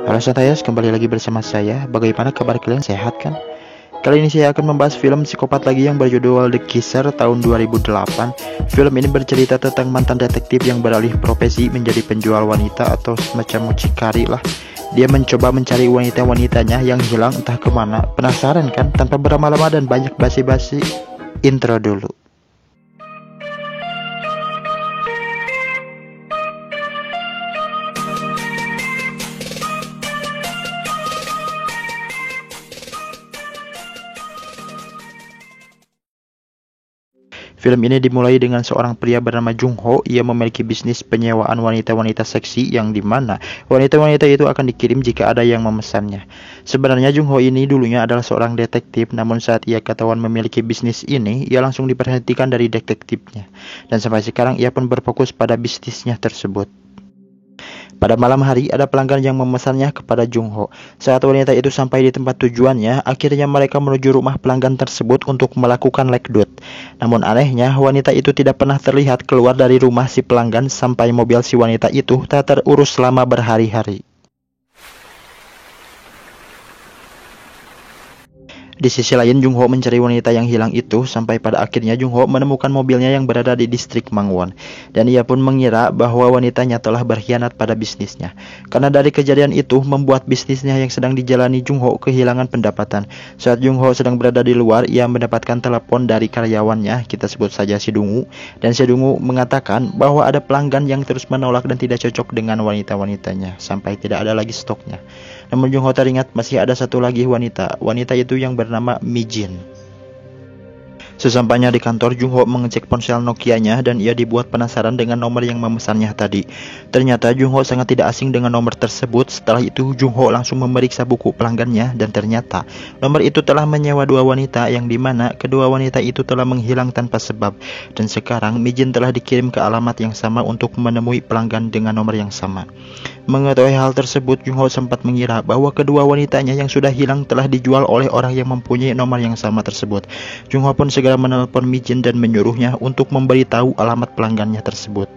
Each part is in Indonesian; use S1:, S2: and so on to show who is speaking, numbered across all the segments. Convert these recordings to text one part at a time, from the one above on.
S1: Halo Satayas, kembali lagi bersama saya. Bagaimana kabar kalian, sehat kan? Kali ini saya akan membahas film psikopat lagi yang berjudul The Kisser tahun 2008. Film ini bercerita tentang mantan detektif yang beralih profesi menjadi penjual wanita atau semacam mucikari lah. Dia mencoba mencari wanita-wanitanya yang hilang entah kemana. Penasaran kan? Tanpa berlama-lama dan banyak basi-basi, intro dulu. Film ini dimulai dengan seorang pria bernama Jung Ho. Ia memiliki bisnis penyewaan wanita-wanita seksi yang dimana wanita-wanita itu akan dikirim jika ada yang memesannya. Sebenarnya Jung Ho ini dulunya adalah seorang detektif, namun saat ia ketahuan memiliki bisnis ini, ia langsung diperhentikan dari detektifnya. Dan sampai sekarang ia pun berfokus pada bisnisnya tersebut. Pada malam hari, ada pelanggan yang memesannya kepada Jung Ho. Saat wanita itu sampai di tempat tujuannya, akhirnya mereka menuju rumah pelanggan tersebut untuk melakukan lekdut. Namun anehnya, wanita itu tidak pernah terlihat keluar dari rumah si pelanggan sampai mobil si wanita itu tak terurus selama berhari-hari. Di sisi lain, Jung Ho mencari wanita yang hilang itu sampai pada akhirnya Jung Ho menemukan mobilnya yang berada di distrik Mangwon. Dan ia pun mengira bahwa wanitanya telah berkhianat pada bisnisnya. Karena dari kejadian itu membuat bisnisnya yang sedang dijalani Jung Ho kehilangan pendapatan. Saat Jung Ho sedang berada di luar, ia mendapatkan telepon dari karyawannya, kita sebut saja si Dungu. Dan si Dungu mengatakan bahwa ada pelanggan yang terus menolak dan tidak cocok dengan wanita-wanitanya sampai tidak ada lagi stoknya. Namun Jung Ho teringat masih ada satu lagi wanita itu yang bernama Mi Jin. Sesampainya di kantor, Jung Ho mengecek ponsel Nokia-nya dan ia dibuat penasaran dengan nomor yang memesannya tadi. Ternyata Jung Ho sangat tidak asing dengan nomor tersebut. Setelah itu Jung Ho langsung memeriksa buku pelanggannya dan ternyata nomor itu telah menyewa dua wanita yang dimana kedua wanita itu telah menghilang tanpa sebab. Dan sekarang Mi Jin telah dikirim ke alamat yang sama untuk menemui pelanggan dengan nomor yang sama. Mengetahui hal tersebut, Jung Ho sempat mengira bahwa kedua wanitanya yang sudah hilang telah dijual oleh orang yang mempunyai nomor yang sama tersebut. Jung Ho pun segera menelpon Mi Jin dan menyuruhnya untuk memberitahu alamat pelanggannya tersebut.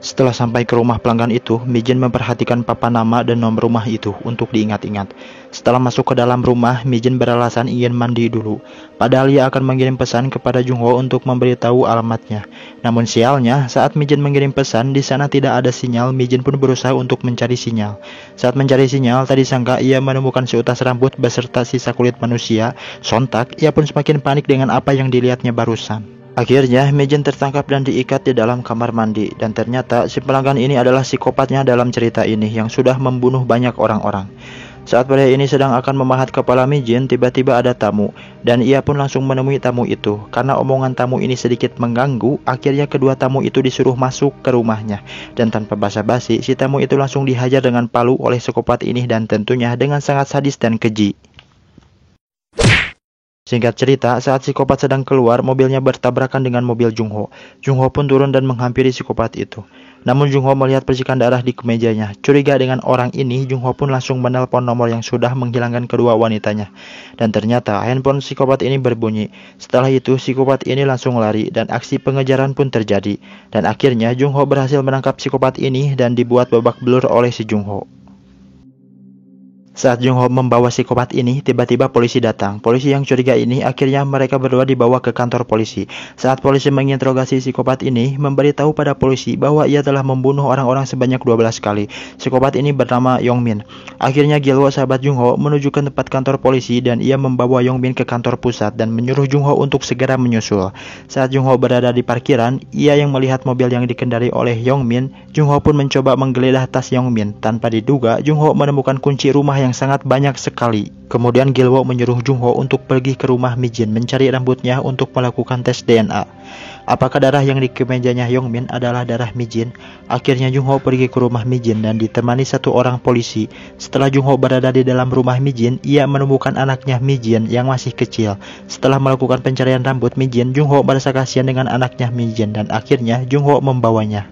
S1: Setelah sampai ke rumah pelanggan itu, Mi Jin memperhatikan papan nama dan nomor rumah itu untuk diingat-ingat. Setelah masuk ke dalam rumah, Mi Jin beralasan ingin mandi dulu. Padahal ia akan mengirim pesan kepada Jung Ho untuk memberitahu alamatnya. Namun sialnya, saat Mi Jin mengirim pesan, di sana tidak ada sinyal. Mi Jin pun berusaha untuk mencari sinyal. Saat mencari sinyal, tadi sangka ia menemukan seutas rambut beserta sisa kulit manusia. Sontak, ia pun semakin panik dengan apa yang dilihatnya barusan. Akhirnya, Mi Jin tertangkap dan diikat di dalam kamar mandi. Dan ternyata si pelanggan ini adalah psikopatnya dalam cerita ini yang sudah membunuh banyak orang-orang. Saat pria ini sedang akan memahat kepala Mi Jin, tiba-tiba ada tamu. Dan ia pun langsung menemui tamu itu. Karena omongan tamu ini sedikit mengganggu, akhirnya kedua tamu itu disuruh masuk ke rumahnya. Dan tanpa basa-basi, si tamu itu langsung dihajar dengan palu oleh psikopat ini dan tentunya dengan sangat sadis dan keji. Singkat cerita, saat psikopat sedang keluar, mobilnya bertabrakan dengan mobil Jung Ho. Jung Ho pun turun dan menghampiri psikopat itu. Namun Jung Ho melihat percikan darah di kemejanya. Curiga dengan orang ini, Jung Ho pun langsung menelpon nomor yang sudah menghilangkan kedua wanitanya. Dan ternyata handphone psikopat ini berbunyi. Setelah itu, psikopat ini langsung lari dan aksi pengejaran pun terjadi. Dan akhirnya Jung Ho berhasil menangkap psikopat ini dan dibuat babak belur oleh si Jung Ho. Saat Jung Ho membawa psikopat ini, tiba-tiba polisi datang. Polisi yang curiga ini akhirnya mereka berdua dibawa ke kantor polisi. Saat polisi menginterogasi psikopat ini, memberitahu pada polisi bahwa ia telah membunuh orang-orang sebanyak 12 kali. Psikopat ini bernama Yong Min. Akhirnya Gilwo, sahabat Jung Ho, menuju ke tempat kantor polisi dan ia membawa Yong Min ke kantor pusat dan menyuruh Jung Ho untuk segera menyusul. Saat Jung Ho berada di parkiran, ia yang melihat mobil yang dikendari oleh Yong Min. Jung Ho pun mencoba menggeledah tas Yong Min. Tanpa diduga, Jung Ho menemukan kunci rumah yang sangat banyak sekali. Kemudian Gilwo menyuruh Jung Ho untuk pergi ke rumah Mi Jin mencari rambutnya untuk melakukan tes DNA. Apakah darah yang di kemejanya Yong Min adalah darah Mi Jin? Akhirnya Jung Ho pergi ke rumah Mi Jin dan ditemani satu orang polisi. Setelah Jung Ho berada di dalam rumah Mi Jin, ia menemukan anaknya Mi Jin yang masih kecil. Setelah melakukan pencarian rambut Mi Jin, Jung Ho merasa kasihan dengan anaknya Mi Jin dan akhirnya Jung Ho membawanya.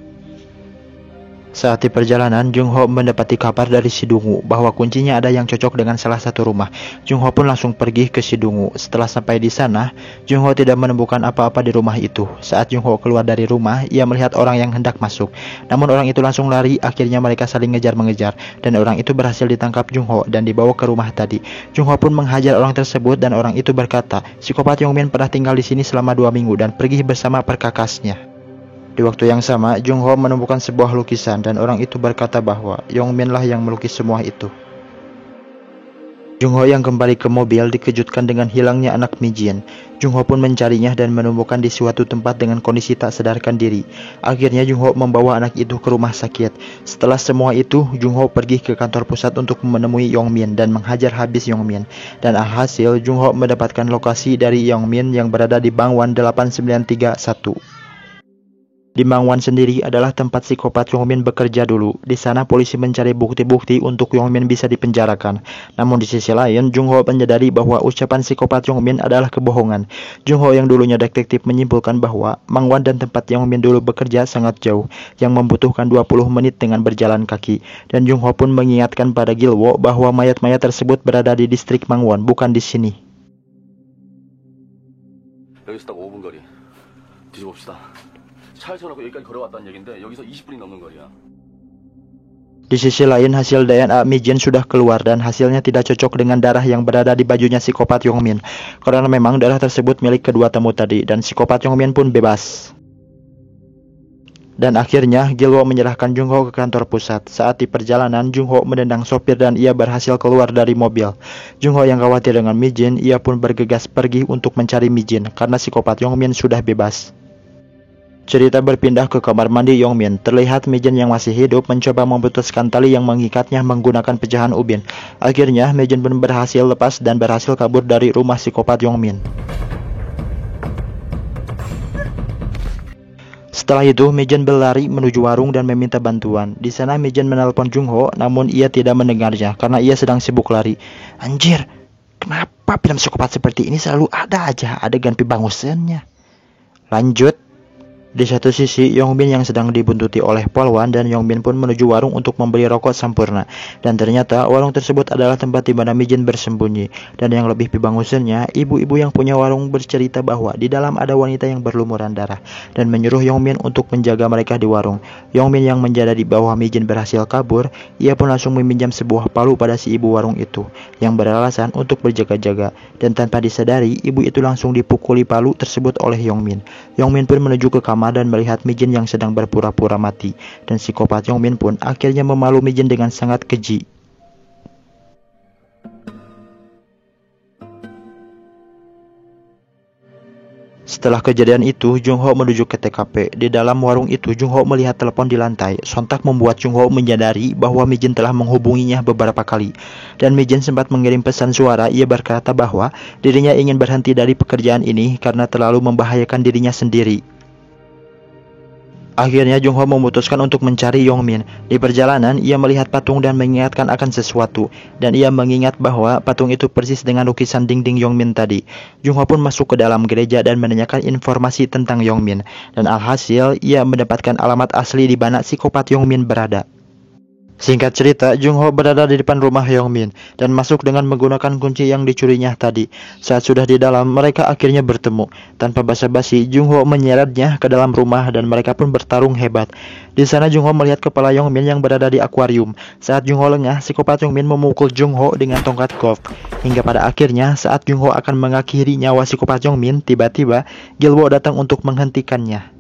S1: Saat di perjalanan, Jung Ho mendapati kabar dari si Dungu bahwa kuncinya ada yang cocok dengan salah satu rumah. Jung Ho pun langsung pergi ke si Dungu. Setelah sampai di sana, Jung Ho tidak menemukan apa-apa di rumah itu. Saat Jung Ho keluar dari rumah, ia melihat orang yang hendak masuk. Namun orang itu langsung lari, akhirnya mereka saling ngejar-mengejar. Dan orang itu berhasil ditangkap Jung Ho dan dibawa ke rumah tadi. Jung Ho pun menghajar orang tersebut dan orang itu berkata, psikopat Yong Min pernah tinggal di sini selama 2 minggu dan pergi bersama perkakasnya. Di waktu yang sama, Jung Ho menemukan sebuah lukisan dan orang itu berkata bahwa Yong Min lah yang melukis semua itu. Jung Ho yang kembali ke mobil dikejutkan dengan hilangnya anak Mi Jin. Jung Ho pun mencarinya dan menemukan di suatu tempat dengan kondisi tak sadarkan diri. Akhirnya Jung Ho membawa anak itu ke rumah sakit. Setelah semua itu, Jung Ho pergi ke kantor pusat untuk menemui Yong Min dan menghajar habis Yong Min. Dan alhasil, Jung Ho mendapatkan lokasi dari Yong Min yang berada di Bangwan 8931. Di Mangwan sendiri adalah tempat psikopat Yong Min bekerja dulu. Di sana polisi mencari bukti-bukti untuk Yong Min bisa dipenjarakan. Namun di sisi lain, Jung Ho menyadari bahwa ucapan psikopat Yong Min adalah kebohongan. Jung Ho yang dulunya detektif menyimpulkan bahwa Mangwan dan tempat Yong Min dulu bekerja sangat jauh, yang membutuhkan 20 menit dengan berjalan kaki. Dan Jung Ho pun mengingatkan pada Gilwo bahwa mayat-mayat tersebut berada di distrik Mangwan, bukan di sini.
S2: 여기서 딱 5분 거리. 뒤져봅시다. 차를 세워놓고 여기까지 걸어왔다는 얘긴데 여기서 20분이 넘는 거리야.
S1: Di sisi lain, hasil DNA Mi Jin sudah keluar dan hasilnya tidak cocok dengan darah yang berada di bajunya psikopat Yong Min. Karena memang darah tersebut milik kedua tamu tadi dan psikopat Yong Min pun bebas. Dan akhirnya, Gilwo menyerahkan Jung Ho ke kantor pusat. Saat di perjalanan, Jung Ho menendang sopir dan ia berhasil keluar dari mobil. Jung Ho yang khawatir dengan Mi Jin, ia pun bergegas pergi untuk mencari Mi Jin karena psikopat Yong Min sudah bebas. Cerita berpindah ke kamar mandi Yong Min. Terlihat Mi Jin yang masih hidup mencoba memutuskan tali yang mengikatnya menggunakan pecahan ubin. Akhirnya, Mi Jin pun berhasil lepas dan berhasil kabur dari rumah psikopat Yong Min. Setelah itu, Mi Jin berlari menuju warung dan meminta bantuan. Di sana Mi Jin menelpon Jung Ho, namun ia tidak mendengarnya karena ia sedang sibuk lari. Anjir, kenapa film psikopat seperti ini selalu ada aja adegan pibangusannya? Lanjut. Di satu sisi, Yong Min yang sedang dibuntuti oleh polwan dan Yong Min pun menuju warung untuk membeli rokok sampurna. Dan ternyata warung tersebut adalah tempat di mana Mi Jin bersembunyi. Dan yang lebih pibangusannya, ibu-ibu yang punya warung bercerita bahwa di dalam ada wanita yang berlumuran darah dan menyuruh Yong Min untuk menjaga mereka di warung. Yong Min yang menyadari bahwa Mi Jin berhasil kabur, ia pun langsung meminjam sebuah palu pada si ibu warung itu yang beralasan untuk berjaga-jaga. Dan tanpa disadari, ibu itu langsung dipukuli palu tersebut oleh Yong Min. Yong Min pun menuju ke kamar dan melihat Mi Jin yang sedang berpura-pura mati. Dan psikopat Yong Min pun akhirnya memalu Mi Jin dengan sangat keji. Setelah kejadian itu, Jung Ho menuju ke TKP. Di dalam warung itu, Jung Ho melihat telepon di lantai. Sontak membuat Jung Ho menyadari bahwa Mi Jin telah menghubunginya beberapa kali. Dan Mi Jin sempat mengirim pesan suara. Ia berkata bahwa dirinya ingin berhenti dari pekerjaan ini karena terlalu membahayakan dirinya sendiri. Akhirnya Jung Ho memutuskan untuk mencari Yong Min. Di perjalanan, ia melihat patung dan mengingatkan akan sesuatu. Dan ia mengingat bahwa patung itu persis dengan lukisan dinding Yong Min tadi. Jung Ho pun masuk ke dalam gereja dan menanyakan informasi tentang Yong Min. Dan alhasil, ia mendapatkan alamat asli di mana psikopat Yong Min berada. Singkat cerita, Jung Ho berada di depan rumah Yong Min dan masuk dengan menggunakan kunci yang dicurinya tadi. Saat sudah di dalam, mereka akhirnya bertemu. Tanpa basa-basi, Jung Ho menyeretnya ke dalam rumah dan mereka pun bertarung hebat. Di sana Jung Ho melihat kepala Yong Min yang berada di akuarium. Saat Jung Ho lengah, psikopat Yong Min memukul Jung Ho dengan tongkat golf. Hingga pada akhirnya, saat Jung Ho akan mengakhiri nyawa psikopat Yong Min, tiba-tiba Gilwo datang untuk menghentikannya.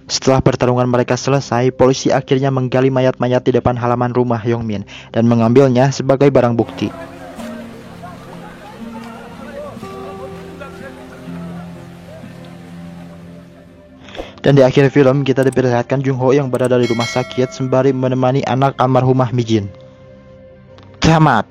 S1: Setelah pertarungan mereka selesai, polisi akhirnya menggali mayat-mayat di depan halaman rumah Yong Min dan mengambilnya sebagai barang bukti. Dan di akhir film, kita diperlihatkan Jung Ho yang berada di rumah sakit sembari menemani anak almarhumah Mi Jin. Tamat.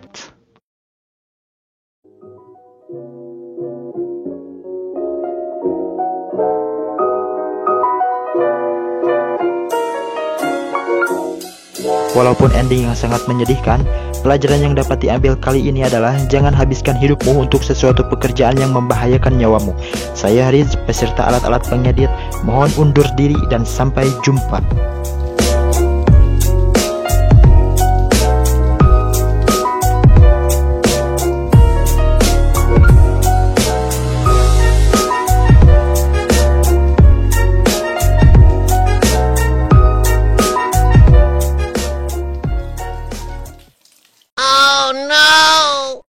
S1: Walaupun ending yang sangat menyedihkan, Pelajaran yang dapat diambil kali ini adalah jangan habiskan hidupmu untuk sesuatu pekerjaan yang membahayakan nyawamu. Saya Riz beserta alat-alat pengedit mohon undur diri dan sampai jumpa.